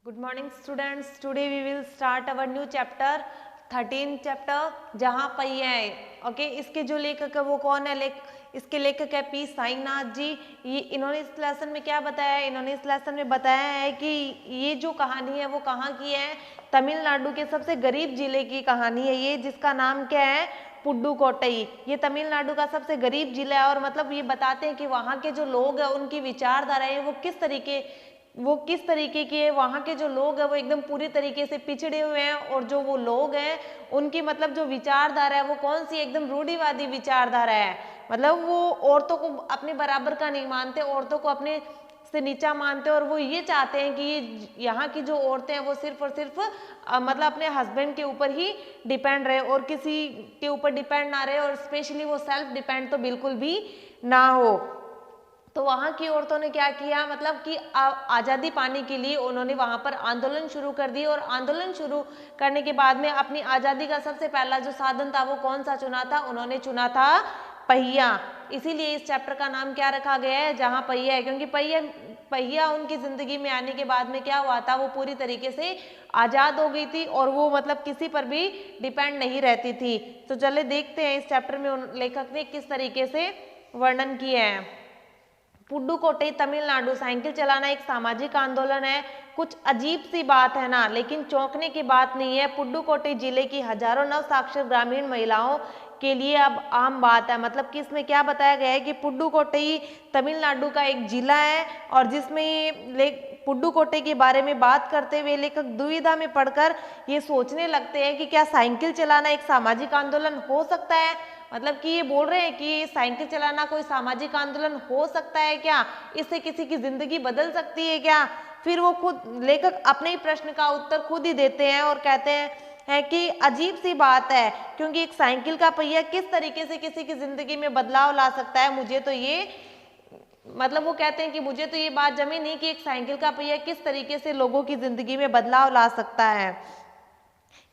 Good morning students. Today we will start our new chapter 13 chapter जहाँ पहिया है. Okay इसके जो लेखक है वो कौन है? इसके लेखक है पी साईनाथ जी. ये इन्होंने इस लेसन में क्या बताया है? इन्होंने इस लेसन में बताया है कि ये जो कहानी है वो कहाँ की है? तमिलनाडु के सबसे गरीब जिले की कहानी है ये, जिसका नाम क्या है? पुडुकोट्टई. ये तमिलनाडु का सबसे गरीब जिला है और मतलब ये बताते हैं कि वहाँ के जो लोग हैं उनकी विचारधारा है वो किस तरीके की है. वहाँ के जो लोग हैं वो एकदम पूरी तरीके से पिछड़े हुए हैं और जो वो लोग हैं उनकी मतलब जो विचारधारा है वो कौन सी? एकदम रूढ़िवादी विचारधारा है. मतलब वो औरतों को अपने बराबर का नहीं मानते, औरतों को अपने से नीचा मानते और वो ये चाहते हैं कि ये यहाँ की जो औरतें हैं वो सिर्फ और सिर्फ मतलब अपने हस्बैंड के ऊपर ही डिपेंड रहे और किसी के ऊपर डिपेंड ना रहे और स्पेशली वो सेल्फ डिपेंड तो बिल्कुल भी ना हो. तो वहाँ की औरतों ने क्या किया? मतलब कि आज़ादी पाने के लिए उन्होंने वहाँ पर आंदोलन शुरू कर दिए और आंदोलन शुरू करने के बाद में अपनी आज़ादी का सबसे पहला जो साधन था वो कौन सा चुना था? उन्होंने चुना था पहिया. इसीलिए इस चैप्टर का नाम क्या रखा गया है? जहाँ पहिया है. क्योंकि पहिया उनकी जिंदगी में आने के बाद में क्या हुआ था? वो पूरी तरीके से आज़ाद हो गई थी और वो मतलब किसी पर भी डिपेंड नहीं रहती थी. तो चले देखते हैं इस चैप्टर में लेखक ने किस तरीके से वर्णन किया है. पुडुकोट्टई तमिलनाडु. साइकिल चलाना एक सामाजिक आंदोलन है. कुछ अजीब सी बात है ना, लेकिन चौंकने की बात नहीं है. पुडुकोट्टई जिले की हजारों नवसाक्षर ग्रामीण महिलाओं के लिए अब आम बात है. मतलब कि इसमें क्या बताया गया है कि पुडुकोट्टई तमिलनाडु का एक जिला है और जिसमें पुडुकोट्टई के बारे में बात करते हुए लेखक दुविधा में पड़कर ये सोचने लगते हैं कि क्या साइकिल चलाना एक सामाजिक आंदोलन हो सकता है. मतलब कि ये बोल रहे हैं कि साइकिल चलाना कोई सामाजिक आंदोलन हो सकता है क्या? इससे किसी की जिंदगी बदल सकती है क्या? फिर वो खुद लेखक अपने ही प्रश्न का उत्तर खुद ही देते हैं और कहते हैं कि अजीब सी बात है, क्योंकि एक साइकिल का पहिया किस तरीके से किसी की जिंदगी में बदलाव ला सकता है. मुझे तो ये मतलब वो कहते हैं कि मुझे तो ये बात जमी नहीं कि एक साइकिल का पहिया किस तरीके से लोगों की जिंदगी में बदलाव ला सकता है,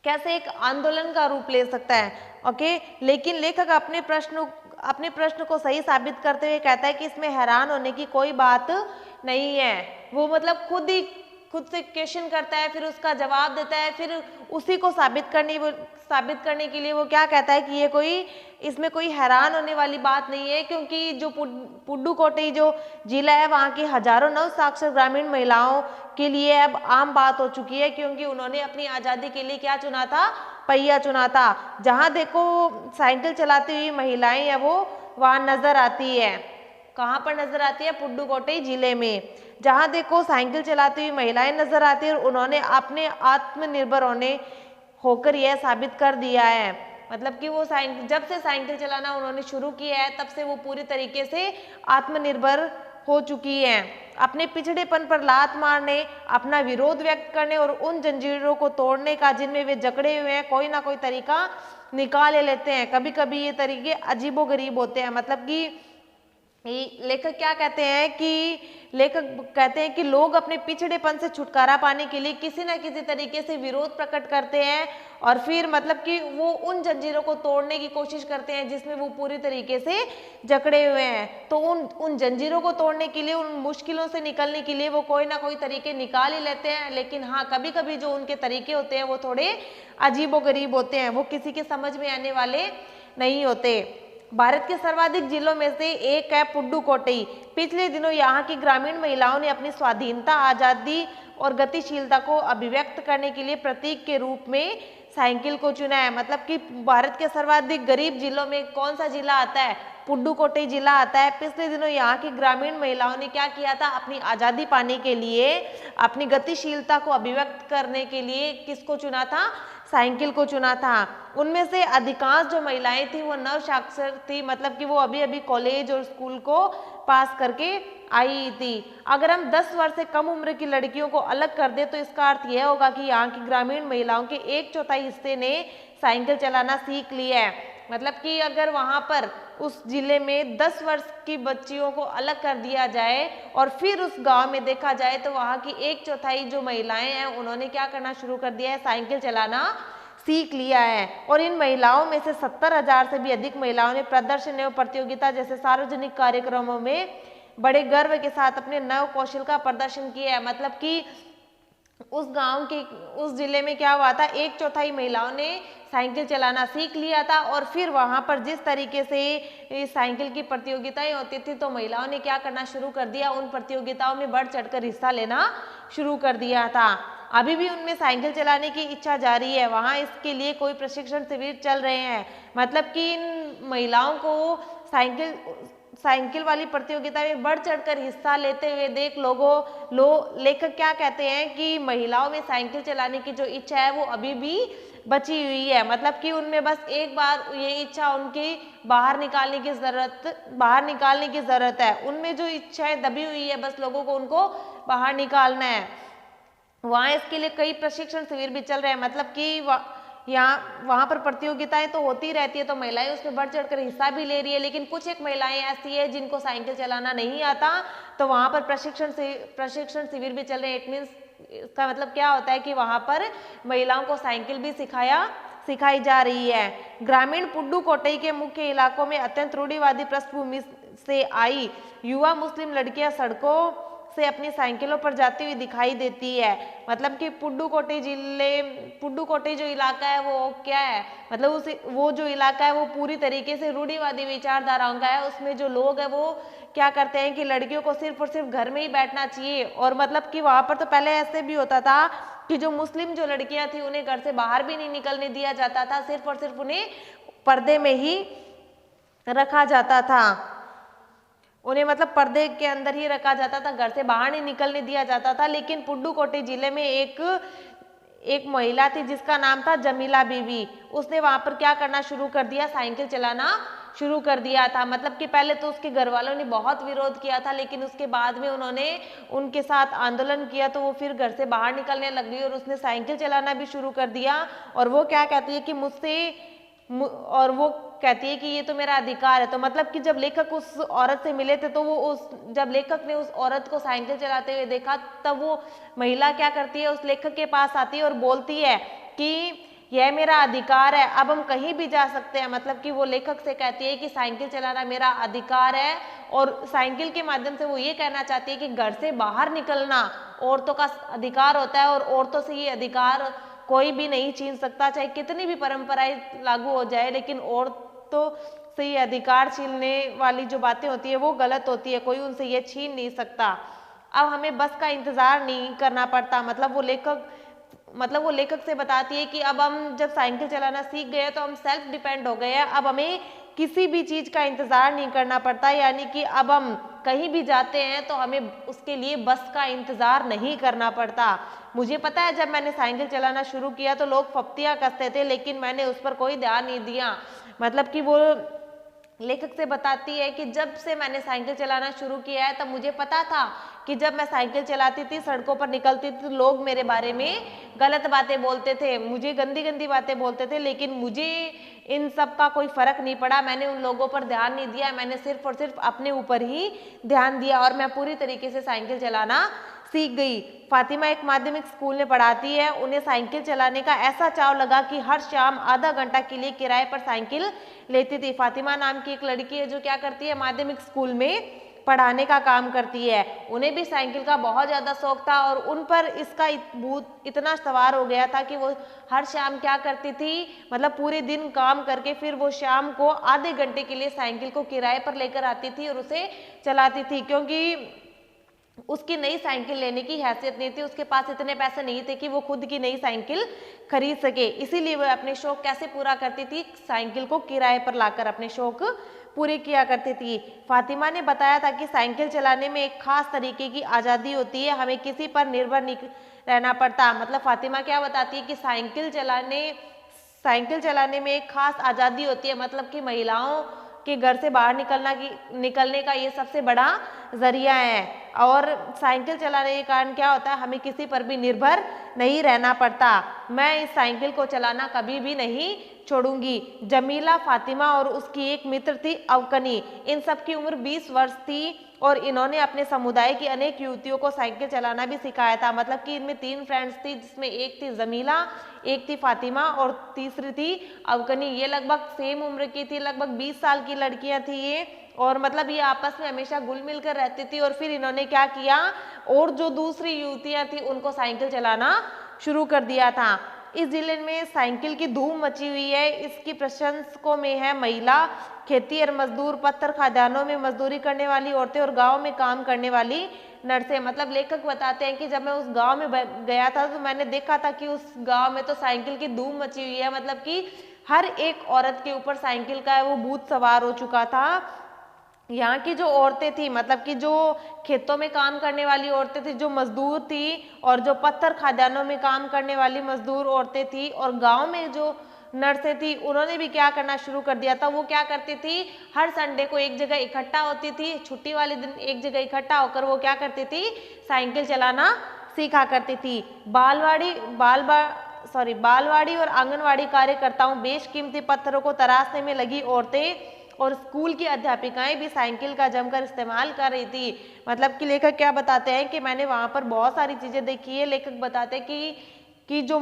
कैसे एक आंदोलन का रूप ले सकता है. ओके लेकिन लेखक अपने प्रश्न को सही साबित करते हुए कहता है कि इसमें हैरान होने की कोई बात नहीं है. वो मतलब खुद से क्वेश्चन करता है, फिर उसका जवाब देता है, फिर उसी को साबित करने के लिए वो क्या कहता है कि इसमें कोई हैरान होने वाली बात नहीं है, क्योंकि जो पुडुकोट्टई जो जिला है वहाँ की हजारों नवसाक्षर ग्रामीण महिलाओं के लिए अब आम बात हो चुकी है, क्योंकि उन्होंने अपनी आज़ादी के लिए क्या चुना था? पहिया चुना था. जहाँ देखो साइकिल चलाती हुई महिलाएं है वो वहाँ नजर आती है. कहाँ पर नजर आती है? पुडुकोट्टई जिले में. जहाँ देखो साइकिल चलाती हुई महिलाएं नजर आती है और उन्होंने अपने आत्मनिर्भर होकर यह साबित कर दिया है. मतलब कि वो जब से साइकिल चलाना उन्होंने शुरू किया है तब से वो पूरी तरीके से आत्मनिर्भर हो चुकी है. अपने पिछड़ेपन पर लात मारने, अपना विरोध व्यक्त करने और उन जंजीरों को तोड़ने का जिनमें वे जकड़े हुए हैं कोई ना कोई तरीका निकाल लेते हैं. कभी कभी ये तरीके अजीबोगरीब होते हैं. मतलब कि लेखक कहते हैं कि लोग अपने पिछड़ेपन से छुटकारा पाने के लिए किसी न किसी तरीके से विरोध प्रकट करते हैं और फिर मतलब कि वो उन जंजीरों को तोड़ने की कोशिश करते हैं जिसमें वो पूरी तरीके से जकड़े हुए हैं. तो उन जंजीरों को तोड़ने के लिए, उन मुश्किलों से निकलने के लिए वो कोई ना कोई तरीके निकाल ही लेते हैं. लेकिन हाँ, कभी कभी जो उनके तरीके होते हैं वो थोड़े अजीबोगरीब होते हैं, वो किसी के समझ में आने वाले नहीं होते. भारत के सर्वाधिक जिलों में से एक है पुडुकोट्टई. पिछले दिनों यहाँ की ग्रामीण महिलाओं ने अपनी स्वाधीनता, आज़ादी और गतिशीलता को अभिव्यक्त करने के लिए प्रतीक के रूप में साइकिल को चुना है. मतलब कि भारत के सर्वाधिक गरीब जिलों में कौन सा जिला आता है? पुडुकोट्टई जिला आता है. पिछले दिनों यहाँ की ग्रामीण महिलाओं ने क्या किया था? अपनी आज़ादी पाने के लिए, अपनी गतिशीलता को अभिव्यक्त करने के लिए किसको चुना था? साइकिल को चुना था. उनमें से अधिकांश जो महिलाएं थी वो नवसाक्षर थी. मतलब कि वो अभी अभी कॉलेज और स्कूल को पास करके आई थी. अगर हम 10 वर्ष से कम उम्र की लड़कियों को अलग कर दे तो इसका अर्थ यह होगा कि यहाँ की ग्रामीण महिलाओं के 1/4 हिस्से ने साइकिल चलाना सीख लिया है. मतलब कि अगर वहाँ पर उस जिले में 10 वर्ष की बच्चियों को अलग कर दिया जाए और फिर उस गांव में देखा जाए तो वहाँ की 1/4 जो महिलाएं हैं उन्होंने क्या करना शुरू कर दिया है? साइकिल चलाना सीख लिया है. और इन महिलाओं में से 70,000 से भी अधिक महिलाओं ने प्रदर्शन एवं प्रतियोगिता जैसे सार्वजनिक कार्यक्रमों में बड़े गर्व के साथ अपने नव कौशल का प्रदर्शन किया है. मतलब कि उस गांव के उस जिले में क्या हुआ था, 1/4 महिलाओं ने साइकिल चलाना सीख लिया था। और फिर वहां पर जिस तरीके से साइकिल की प्रतियोगिताएं होती थी तो महिलाओं ने क्या करना शुरू कर दिया, उन प्रतियोगिताओं में बढ़ चढ़कर हिस्सा लेना शुरू कर दिया था। अभी भी उनमें साइकिल चलाने की इच्छा जारी है, वहां इसके लिए कोई प्रशिक्षण शिविर चल रहे हैं। मतलब कि इन महिलाओं को साइकिल वाली प्रतियोगिता में बढ़ चढ़कर हिस्सा लेते हुए देख लेखक क्या कहते हैं कि महिलाओं में साइकिल चलाने की जो इच्छा है वो अभी भी बची हुई है। मतलब कि उनमें बस एक बार ये इच्छा उनकी बाहर निकालने की जरूरत है। उनमें जो इच्छाएं दबी हुई है, बस लोगों को उनको बाहर निकालना है। वहाँ इसके लिए कई प्रशिक्षण शिविर भी चल रहे हैं। मतलब कि वहाँ पर प्रतियोगिताएं तो होती रहती है, तो महिलाएं उसमें बढ़ चढ़कर हिस्सा भी ले रही है। लेकिन कुछ एक महिलाएं ऐसी है जिनको साइकिल चलाना नहीं आता, तो वहाँ पर प्रशिक्षण शिविर भी चल रहे हैं। इट मीन्स इसका मतलब क्या होता है कि वहाँ पर महिलाओं को साइकिल भी सिखाई जा रही है। ग्रामीण पुडुकोट्टई के मुख्य इलाकों में अत्यंत रूढ़िवादी पृष्ठभूमि से आई युवा मुस्लिम लड़कियां सड़कों से अपनी साइकिलों पर जाती हुई दिखाई देती है। मतलब कि पुडुकोट्टई जो इलाका है वो क्या है, मतलब वो जो इलाका है वो पूरी तरीके से रूढ़िवादी विचारधाराओं का है। उसमें जो लोग है वो क्या करते हैं कि लड़कियों को सिर्फ और सिर्फ घर में ही बैठना चाहिए। और मतलब कि वहां पर तो पहले ऐसे भी होता था कि जो मुस्लिम जो लड़कियां थी उन्हें घर से बाहर भी नहीं निकलने दिया जाता था, सिर्फ और सिर्फ उन्हें पर्दे में ही रखा जाता था। उन्हें मतलब पर्दे के अंदर ही रखा जाता था, घर से बाहर नहीं निकलने दिया जाता था। लेकिन पुडुकोट्टई जिले में एक महिला थी जिसका नाम था जमीला बीवी। उसने वहां पर क्या करना शुरू कर दिया, साइकिल चलाना शुरू कर दिया था। मतलब कि पहले तो उसके घर वालों ने बहुत विरोध किया था, लेकिन उसके बाद में उन्होंने उनके साथ आंदोलन किया तो वो फिर घर से बाहर निकलने लग गई और उसने साइकिल चलाना भी शुरू कर दिया। और वो क्या कहती है कि और वो कहती है कि ये तो मेरा अधिकार है। तो मतलब कि जब लेखक उस औरत से मिले थे तो जब लेखक ने उस औरत को साइकिल चलाते हुए देखा, तब वो महिला क्या करती है, उस लेखक के पास आती है और बोलती है कि यह मेरा अधिकार है, अब हम कहीं भी जा सकते हैं। मतलब कि वो लेखक से कहती है कि साइकिल चलाना मेरा अधिकार है। और साइकिल के माध्यम से वो ये कहना चाहती है कि घर से बाहर निकलना औरतों का अधिकार होता है और औरतों से ये अधिकार कोई भी नहीं छीन सकता, चाहे कितनी भी परंपराएं लागू हो जाए, लेकिन औरतों से ये अधिकार छीनने वाली जो बातें होती है वो गलत होती है, कोई उनसे ये छीन नहीं सकता। अब हमें बस का इंतजार नहीं करना पड़ता। मतलब वो लेखक से बताती है कि अब हम जब साइकिल चलाना सीख गए तो हम सेल्फ डिपेंड हो गए हैं, अब हमें किसी भी चीज का इंतजार नहीं करना पड़ता। यानी कि अब हम कहीं भी जाते हैं तो हमें उसके लिए बस का इंतजार नहीं करना पड़ता। मुझे पता है जब मैंने साइकिल चलाना शुरू किया तो लोग फप्तियां कसते थे, लेकिन मैंने उस पर कोई ध्यान नहीं दिया। मतलब कि वो लेखक से बताती है कि जब से मैंने साइकिल चलाना शुरू किया है तब मुझे पता था कि जब मैं साइकिल चलाती थी, सड़कों पर निकलती थी, तो लोग मेरे बारे में गलत बातें बोलते थे, मुझे गंदी गंदी बातें बोलते थे, लेकिन मुझे इन सब का कोई फर्क नहीं पड़ा। मैंने उन लोगों पर ध्यान नहीं दिया, मैंने सिर्फ और सिर्फ अपने ऊपर ही ध्यान दिया और मैं पूरी तरीके से साइकिल चलाना सीख गई। फातिमा एक माध्यमिक स्कूल में पढ़ाती है। उन्हें साइकिल चलाने का ऐसा चाव लगा कि हर शाम आधा घंटा के लिए किराए पर साइकिल लेती थी। फातिमा नाम की एक लड़की है जो क्या करती है, माध्यमिक स्कूल में पढ़ाने का काम करती है। उन्हें भी साइकिल का बहुत ज़्यादा शौक था और उन पर इसका भूत इतना सवार हो गया था कि वो हर शाम क्या करती थी, मतलब पूरे दिन काम करके फिर वो शाम को आधे घंटे के लिए साइकिल को किराए पर लेकर आती थी और उसे चलाती थी। क्योंकि उसकी नई साइकिल लेने की हैसियत नहीं थी, उसके पास इतने पैसे नहीं थे कि वो खुद की नई साइकिल खरीद सके। इसीलिए वो अपने शौक कैसे पूरा करती थी, साइकिल को किराए पर लाकर अपने शौक पूरे किया करती थी। फातिमा ने बताया था कि साइकिल चलाने में एक खास तरीके की आज़ादी होती है, हमें किसी पर निर्भर नहीं रहना पड़ता। मतलब फातिमा क्या बताती है कि साइकिल चलाने में एक खास आज़ादी होती है। मतलब कि महिलाओं के घर से बाहर निकलने का ये सबसे बड़ा जरिया है। और साइकिल चलाने के कारण क्या होता है, हमें किसी पर भी निर्भर नहीं रहना पड़ता। मैं इस साइकिल को चलाना कभी भी नहीं छोड़ूंगी। जमीला, फातिमा और उसकी एक मित्र थी अवकनी, इन सब की उम्र 20 वर्ष थी और इन्होंने अपने समुदाय की अनेक युवतियों को साइकिल चलाना भी सिखाया था। मतलब कि इनमें 3 फ्रेंड्स थी, जिसमें एक थी जमीला, एक थी फातिमा और तीसरी थी अवकनी। ये लगभग सेम उम्र की थी, लगभग 20 साल की लड़कियां थी ये। और मतलब ये आपस में हमेशा घुल मिल कर रहती थी। और फिर इन्होंने क्या किया, और जो दूसरी युवतियां थी उनको साइकिल चलाना शुरू कर दिया था। इस जिले में साइकिल की धूम मची हुई है। इसकी प्रशंसकों में है महिला, खेती और मजदूर, पत्थर खदानों में मजदूरी करने वाली औरतें और गांव में काम करने वाली नर्सें। मतलब लेखक बताते हैं कि जब मैं उस गांव में गया था तो मैंने देखा था कि उस गांव में तो साइकिल की धूम मची हुई है। मतलब कि हर एक औरत के ऊपर साइकिल का वो भूत सवार हो चुका था। यहाँ की जो औरतें थी, मतलब कि जो खेतों में काम करने वाली औरतें थी, जो मजदूर थी, और जो पत्थर खदानों में काम करने वाली मजदूर औरतें थी, और गांव में जो नर्सें थी, उन्होंने भी क्या करना शुरू कर दिया था। वो क्या करती थी, हर संडे को एक जगह इकट्ठा होती थी, छुट्टी वाले दिन एक जगह इकट्ठा होकर वो क्या करती थी, साइकिल चलाना सीखा करती थी। बालवाड़ी और आंगनवाड़ी कार्यकर्ताओं, बेशकीमती पत्थरों को तराशने में लगी औरतें और स्कूल की अध्यापिकाएं भी साइकिल का जमकर इस्तेमाल कर रही थी। मतलब कि लेखक क्या बताते हैं कि मैंने वहां पर बहुत सारी चीजें देखी है। लेखक बताते हैं कि जो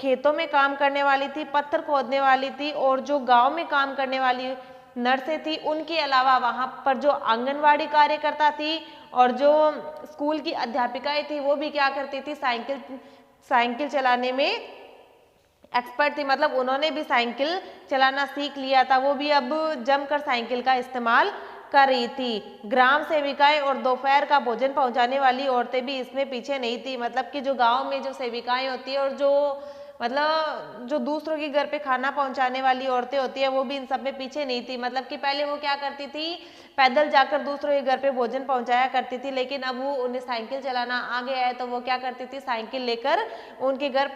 खेतों में काम करने वाली थी, पत्थर खोदने वाली थी, और जो गांव में काम करने वाली नर्सें थी, उनके अलावा वहां पर जो आंगनवाड़ी कार्यकर्ता थी और जो स्कूल की अध्यापिकाएं थी, वो भी क्या करती थी, साइकिल चलाने में एक्सपर्ट थी। मतलब उन्होंने भी साइकिल चलाना सीख लिया था। वो भी अब जमकर साइकिल का इस्तेमाल कर रही थी। ग्राम सेविकाएं और दोपहर का भोजन पहुंचाने वाली औरतें भी इसमें पीछे नहीं थी। मतलब कि जो गांव में जो सेविकाएं होती है और जो दूसरों के घर पे खाना पहुंचाने वाली औरतें होती है, वो भी इन सब में पीछे नहीं थी। मतलब कि पहले वो क्या करती थी, पैदल जाकर दूसरों के घर पे भोजन पहुंचाया करती थी, लेकिन अब वो उन्हें साइकिल चलाना आ गया है तो वो क्या करती थी, साइकिल लेकर उनके घर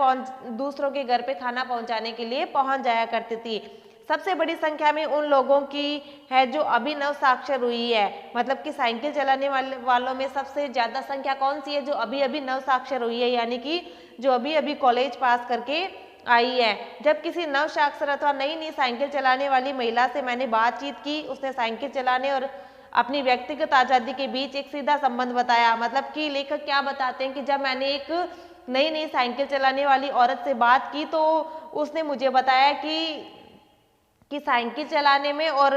दूसरों के घर पे खाना पहुंचाने के लिए पहुंच जाया करती थी। सबसे बड़ी संख्या में उन लोगों की है जो अभी नव साक्षर हुई है। मतलब कि साइकिल चलाने वालों में सबसे ज्यादा संख्या कौन सी है, जो अभी अभी नव साक्षर हुई है, यानी कि जो अभी अभी कॉलेज पास करके आई है। जब किसी नव साक्षर अथवा नई साइकिल चलाने वाली महिला से मैंने बातचीत की, उसने साइकिल चलाने और अपनी व्यक्तिगत आजादी के बीच एक सीधा संबंध बताया। मतलब कि लेखक क्या बताते हैं कि जब मैंने एक नई साइकिल चलाने वाली औरत से बात की तो उसने मुझे बताया कि साइकिल चलाने में और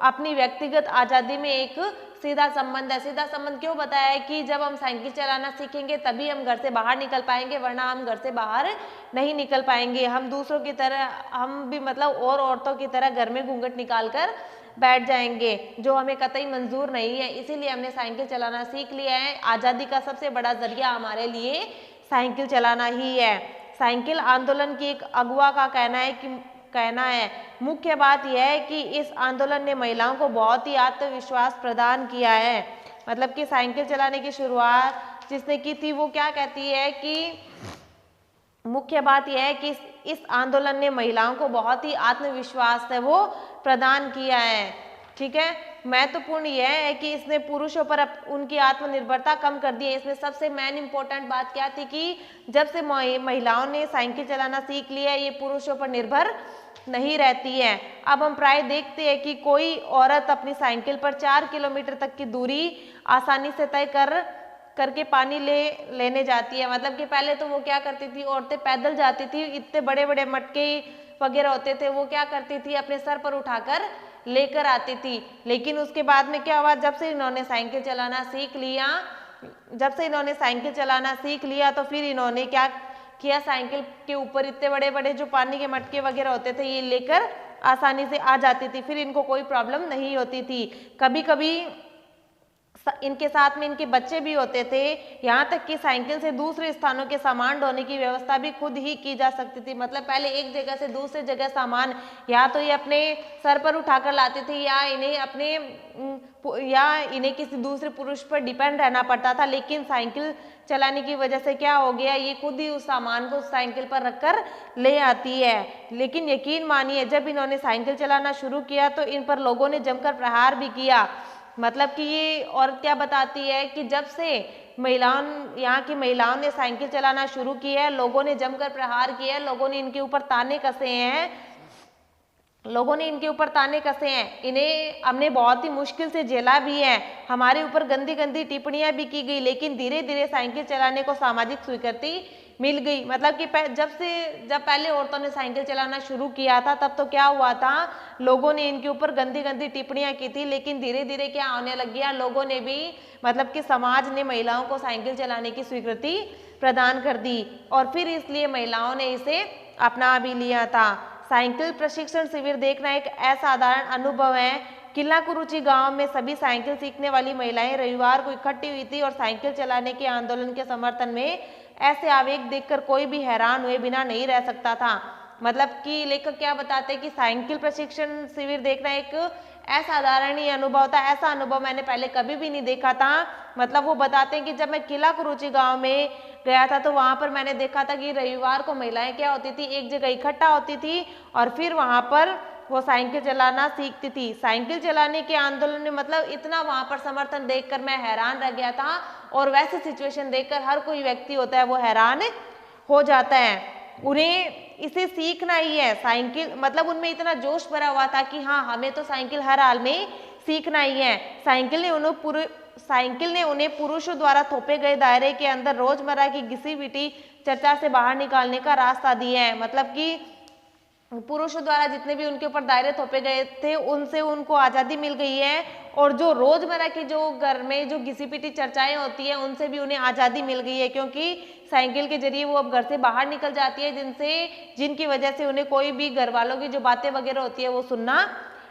अपनी व्यक्तिगत आजादी में एक सीधा संबंध है। सीधा संबंध क्यों बताया है कि जब हम साइकिल चलाना सीखेंगे तभी हम घर से बाहर निकल पाएंगे, वरना हम घर से बाहर नहीं निकल पाएंगे। हम दूसरों की तरह, हम भी मतलब और औरतों की तरह घर में घूंघट निकाल कर बैठ जाएंगे, जो हमें कतई मंजूर नहीं है। इसीलिए हमने साइकिल चलाना सीख लिया है। आज़ादी का सबसे बड़ा जरिया हमारे लिए साइकिल चलाना ही है। साइकिल आंदोलन की एक अगुआ का कहना है मुख्य बात यह है कि इस आंदोलन ने महिलाओं को बहुत ही आत्मविश्वास प्रदान किया है। मतलब कि साइकिल चलाने की शुरुआत जिसने की थी वो क्या कहती है कि मुख्य बात यह है कि इस आंदोलन ने महिलाओं को बहुत ही आत्मविश्वास है वो प्रदान किया है। ठीक है, महत्वपूर्ण यह है कि इसने पुरुषों पर उनकी आत्मनिर्भरता कम कर दी है। इसमें सबसे मेन इंपॉर्टेंट बात क्या थी कि जब से महिलाओं ने साइकिल चलाना सीख लिया है, ये पुरुषों पर निर्भर नहीं रहती है। अब हम प्राय देखते हैं कि कोई औरत अपनी साइकिल पर 4 किलोमीटर तक की दूरी आसानी से तय करके पानी लेने जाती है। मतलब कि पहले तो वो क्या करती थी, औरतें पैदल जाती थी, इतने बड़े बड़े मटके वगैरह होते थे, वो क्या करती थी अपने सर पर उठाकर लेकर आती थी। लेकिन उसके बाद में क्या हुआ, जब से इन्होंने साइकिल चलाना सीख लिया तो फिर इन्होंने क्या किया, साइकिल के ऊपर इतने बड़े बड़े जो पानी के मटके वगैरह होते थे ये लेकर आसानी से आ जाती थी, फिर इनको कोई प्रॉब्लम नहीं होती थी। कभी कभी इनके साथ में इनके बच्चे भी होते थे। यहाँ तक कि साइकिल से दूसरे स्थानों के सामान ढोने की व्यवस्था भी खुद ही की जा सकती थी। मतलब पहले एक जगह से दूसरे जगह सामान या तो ये अपने सर पर उठाकर लाते थे या इन्हें किसी दूसरे पुरुष पर डिपेंड रहना पड़ता था। लेकिन साइकिल चलाने की वजह से क्या हो गया, ये खुद ही उस सामान को साइकिल पर रखकर ले आती है। लेकिन यकीन मानिए जब इन्होंने साइकिल चलाना शुरू किया तो इन पर लोगों ने जमकर प्रहार भी किया। मतलब कि ये औरत क्या बताती है कि जब से यहाँ की महिलाओं ने साइकिल चलाना शुरू की है, लोगों ने जमकर प्रहार किया है, लोगों ने इनके ऊपर ताने कसे हैं, इन्हें हमने बहुत ही मुश्किल से झेला भी है, हमारे ऊपर गंदी गंदी टिप्पणियां भी की गई। लेकिन धीरे धीरे साइकिल चलाने को सामाजिक स्वीकृति मिल गई। मतलब कि जब पहले औरतों ने साइकिल चलाना शुरू किया था तब तो क्या हुआ था, लोगों ने इनके ऊपर गंदी गंदी टिप्पणियां की थी, लेकिन धीरे धीरे क्या होने लग गया, लोगों ने भी मतलब कि समाज ने महिलाओं को साइकिल चलाने की स्वीकृति प्रदान कर दी और फिर इसलिए महिलाओं ने इसे अपना भी लिया था। साइकिल प्रशिक्षण शिविर देखना एक असाधारण अनुभव है। किला कुरुचि गांव में सभी साइकिल सीखने वाली महिलाएं रविवार को इकट्ठी हुई थी और साइकिल चलाने के आंदोलन के समर्थन में ऐसे आवेग देखकर कोई भी हैरान हुए बिना नहीं रह सकता था। मतलब कि लेखक क्या बताते हैं कि साइकिल प्रशिक्षण शिविर देखना एक असाधारण ही अनुभव था, ऐसा अनुभव मैंने पहले कभी भी नहीं देखा था। मतलब वो बताते हैं कि जब मैं किला कुरुचि गांव में गया था तो वहां पर मैंने देखा था कि रविवार को महिलाएं क्या होती थी, एक जगह इकट्ठा होती थी और फिर वहां पर वो साइकिल चलाना सीखती थी। साइकिल चलाने के आंदोलन में मतलब इतना वहां पर समर्थन देखकर मैं हैरान रह गया था और वैसे सिचुएशन देखकर हर कोई व्यक्ति होता है वो हैरान हो जाता है। उन्हें इसे सीखना ही है साइकिल, मतलब उनमें इतना जोश भरा हुआ था कि हाँ हमें तो साइकिल हर हाल में सीखना ही है। साइकिल ने उन्हें पुरुषों द्वारा थोपे गए दायरे के अंदर रोजमर्रा की घिसी पिटी चर्चा से बाहर निकालने का रास्ता दिया है। मतलब कि पुरुषों द्वारा जितने भी उनके ऊपर दायरे थोपे गए थे उनसे उनको आज़ादी मिल गई है और जो रोजमर्रा की जो घर में जो घिसी पिटी चर्चाएं होती है उनसे भी उन्हें आज़ादी मिल गई है, क्योंकि साइकिल के जरिए वो अब घर से बाहर निकल जाती है जिनकी वजह से उन्हें कोई भी घर वालों की जो बातें वगैरह होती है वो सुनना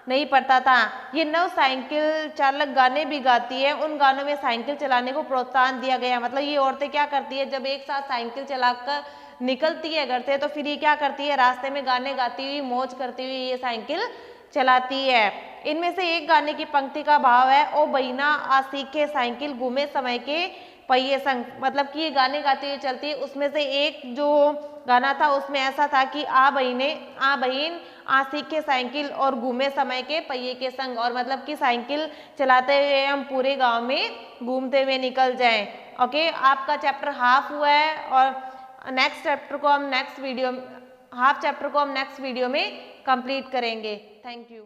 नहीं पड़ता था। ये नव साइकिल चालक गाने भी गाती है, उन गानों में साइकिल चलाने को प्रोत्साहन दिया गया। मतलब ये औरतें क्या करती है, जब एक साथ साइकिल चलाकर निकलती है घर से तो फिर ये क्या करती है, रास्ते में गाने गाती हुई मौज करती हुई ये साइकिल चलाती है। इनमें से एक गाने की पंक्ति का भाव है, ओ बहिना आ सीखे साइकिल घूमे समय के पहिए संग। मतलब कि ये गाने गाती हुई चलती है। उसमें से एक जो गाना था उसमें ऐसा था कि आ बहिन आ सीखे साइकिल और घूमे समय के पहिए के संग, और मतलब कि साइकिल चलाते हुए हम पूरे गांव में घूमते हुए निकल जाएं। ओके, आपका चैप्टर हाफ हुआ है और नेक्स्ट चैप्टर को हम नेक्स्ट वीडियो में कंप्लीट करेंगे। Thank you.